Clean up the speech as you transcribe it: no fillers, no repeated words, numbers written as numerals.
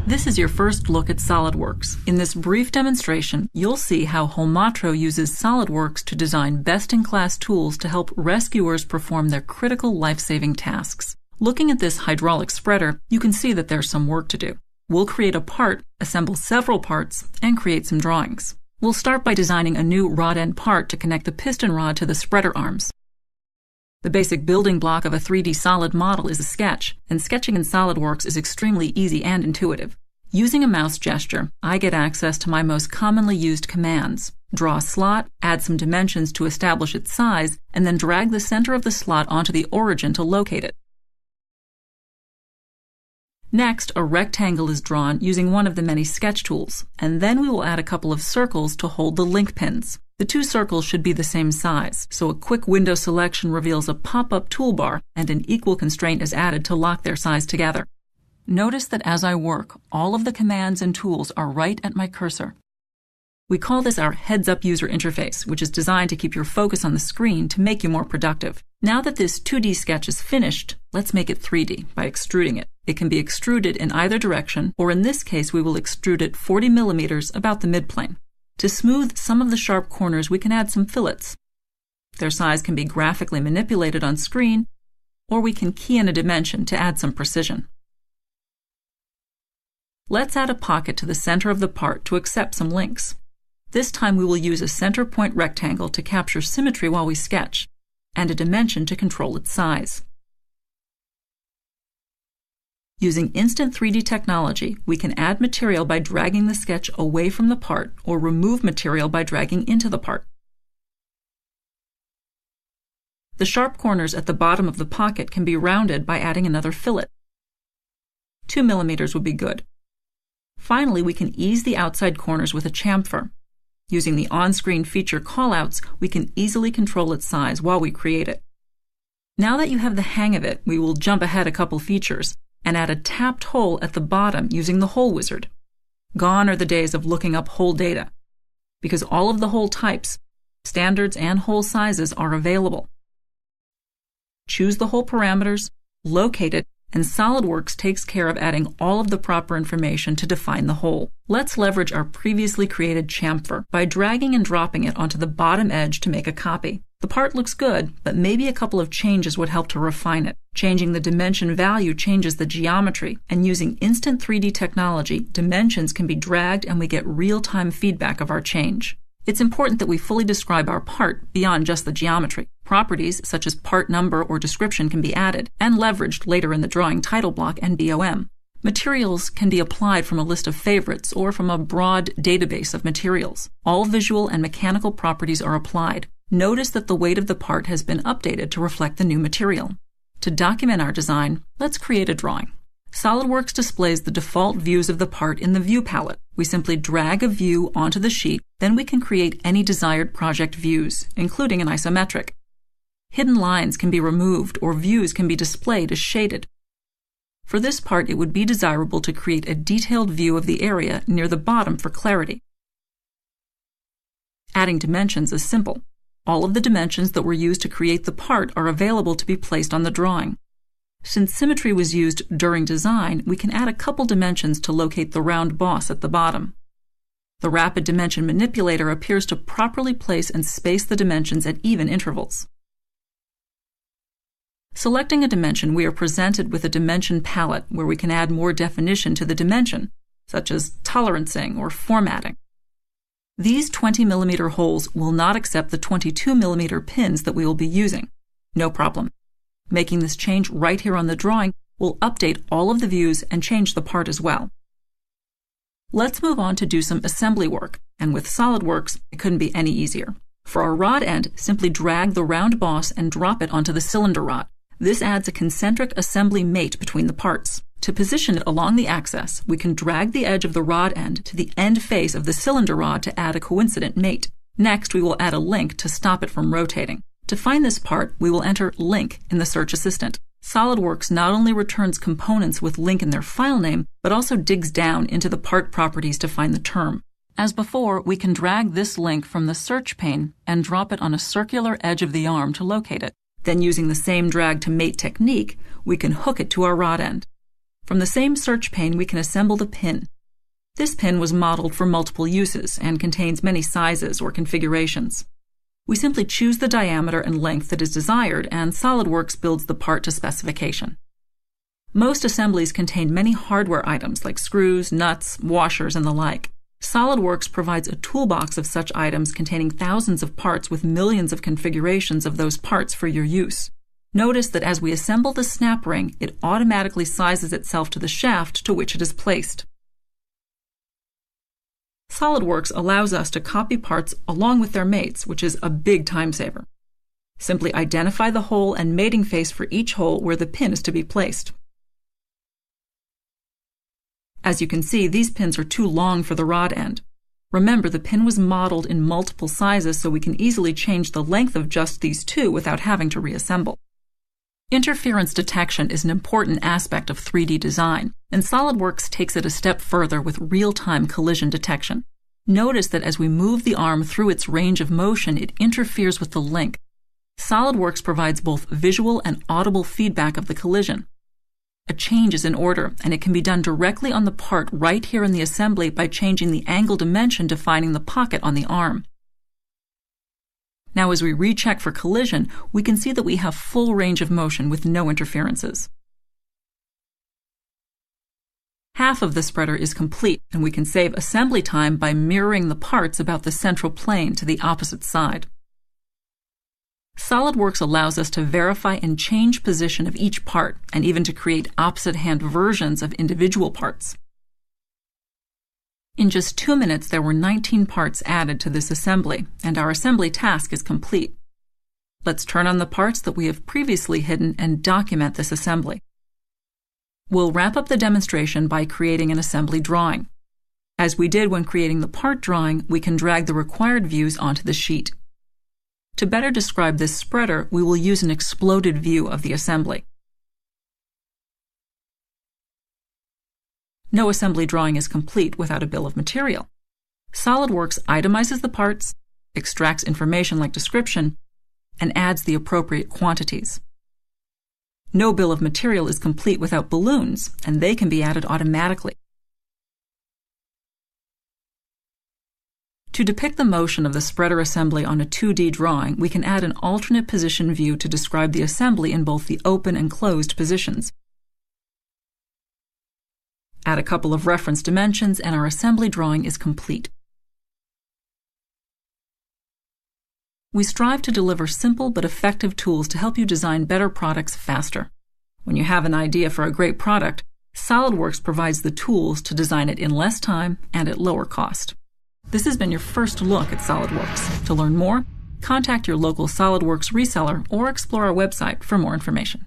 This is your first look at SolidWorks. In this brief demonstration, you'll see how Holmatro uses SolidWorks to design best-in-class tools to help rescuers perform their critical life-saving tasks. Looking at this hydraulic spreader, you can see that there's some work to do. We'll create a part, assemble several parts, and create some drawings. We'll start by designing a new rod end part to connect the piston rod to the spreader arms. The basic building block of a 3D solid model is a sketch, and sketching in SolidWorks is extremely easy and intuitive. Using a mouse gesture, I get access to my most commonly used commands. Draw a slot, add some dimensions to establish its size, and then drag the center of the slot onto the origin to locate it. Next, a rectangle is drawn using one of the many sketch tools, and then we will add a couple of circles to hold the link pins. The two circles should be the same size, so a quick window selection reveals a pop-up toolbar, and an equal constraint is added to lock their size together. Notice that as I work, all of the commands and tools are right at my cursor. We call this our heads-up user interface, which is designed to keep your focus on the screen to make you more productive. Now that this 2D sketch is finished, let's make it 3D by extruding it. It can be extruded in either direction, or in this case we will extrude it 40 millimeters, about the midplane. To smooth some of the sharp corners, we can add some fillets. Their size can be graphically manipulated on screen, or we can key in a dimension to add some precision. Let's add a pocket to the center of the part to accept some links. This time we will use a center point rectangle to capture symmetry while we sketch, and a dimension to control its size. Using Instant 3D technology, we can add material by dragging the sketch away from the part, or remove material by dragging into the part. The sharp corners at the bottom of the pocket can be rounded by adding another fillet. 2 millimeters would be good. Finally, we can ease the outside corners with a chamfer. Using the on-screen feature callouts, we can easily control its size while we create it. Now that you have the hang of it, we will jump ahead a couple features and add a tapped hole at the bottom using the hole wizard. Gone are the days of looking up hole data, because all of the hole types, standards, and hole sizes are available. Choose the hole parameters, locate it, and SolidWorks takes care of adding all of the proper information to define the hole. Let's leverage our previously created chamfer by dragging and dropping it onto the bottom edge to make a copy. The part looks good, but maybe a couple of changes would help to refine it. Changing the dimension value changes the geometry, and using Instant 3D technology, dimensions can be dragged and we get real-time feedback of our change. It's important that we fully describe our part beyond just the geometry. Properties such as part number or description can be added and leveraged later in the drawing title block and BOM. Materials can be applied from a list of favorites or from a broad database of materials. All visual and mechanical properties are applied. Notice that the weight of the part has been updated to reflect the new material. To document our design, let's create a drawing. SolidWorks displays the default views of the part in the View palette. We simply drag a view onto the sheet, then we can create any desired project views, including an isometric. Hidden lines can be removed or views can be displayed as shaded. For this part, it would be desirable to create a detailed view of the area near the bottom for clarity. Adding dimensions is simple. All of the dimensions that were used to create the part are available to be placed on the drawing. Since symmetry was used during design, we can add a couple dimensions to locate the round boss at the bottom. The Rapid Dimension Manipulator appears to properly place and space the dimensions at even intervals. Selecting a dimension, we are presented with a dimension palette where we can add more definition to the dimension, such as tolerancing or formatting. These 20mm holes will not accept the 22mm pins that we will be using. No problem. Making this change right here on the drawing will update all of the views and change the part as well. Let's move on to do some assembly work, and with SolidWorks, it couldn't be any easier. For our rod end, simply drag the round boss and drop it onto the cylinder rod. This adds a concentric assembly mate between the parts. To position it along the axis, we can drag the edge of the rod end to the end face of the cylinder rod to add a coincident mate. Next, we will add a link to stop it from rotating. To find this part, we will enter link in the search assistant. SolidWorks not only returns components with link in their file name, but also digs down into the part properties to find the term. As before, we can drag this link from the search pane and drop it on a circular edge of the arm to locate it. Then using the same drag to mate technique, we can hook it to our rod end. From the same search pane, we can assemble the pin. This pin was modeled for multiple uses and contains many sizes or configurations. We simply choose the diameter and length that is desired, and SolidWorks builds the part to specification. Most assemblies contain many hardware items like screws, nuts, washers, and the like. SolidWorks provides a toolbox of such items containing thousands of parts with millions of configurations of those parts for your use. Notice that as we assemble the snap ring, it automatically sizes itself to the shaft to which it is placed. SolidWorks allows us to copy parts along with their mates, which is a big time saver. Simply identify the hole and mating face for each hole where the pin is to be placed. As you can see, these pins are too long for the rod end. Remember, the pin was modeled in multiple sizes, so we can easily change the length of just these two without having to reassemble. Interference detection is an important aspect of 3D design, and SolidWorks takes it a step further with real-time collision detection. Notice that as we move the arm through its range of motion, it interferes with the link. SolidWorks provides both visual and audible feedback of the collision. A change is in order, and it can be done directly on the part right here in the assembly by changing the angle dimension defining the pocket on the arm. Now, as we recheck for collision, we can see that we have full range of motion with no interferences. Half of the spreader is complete, and we can save assembly time by mirroring the parts about the central plane to the opposite side. SolidWorks allows us to verify and change position of each part, and even to create opposite-hand versions of individual parts. In just 2 minutes, there were 19 parts added to this assembly, and our assembly task is complete. Let's turn on the parts that we have previously hidden and document this assembly. We'll wrap up the demonstration by creating an assembly drawing. As we did when creating the part drawing, we can drag the required views onto the sheet. To better describe this spreader, we will use an exploded view of the assembly. No assembly drawing is complete without a bill of material. SolidWorks itemizes the parts, extracts information like description, and adds the appropriate quantities. No bill of material is complete without balloons, and they can be added automatically. To depict the motion of the spreader assembly on a 2D drawing, we can add an alternate position view to describe the assembly in both the open and closed positions. Add a couple of reference dimensions, and our assembly drawing is complete. We strive to deliver simple but effective tools to help you design better products faster. When you have an idea for a great product, SolidWorks provides the tools to design it in less time and at lower cost. This has been your first look at SolidWorks. To learn more, contact your local SolidWorks reseller or explore our website for more information.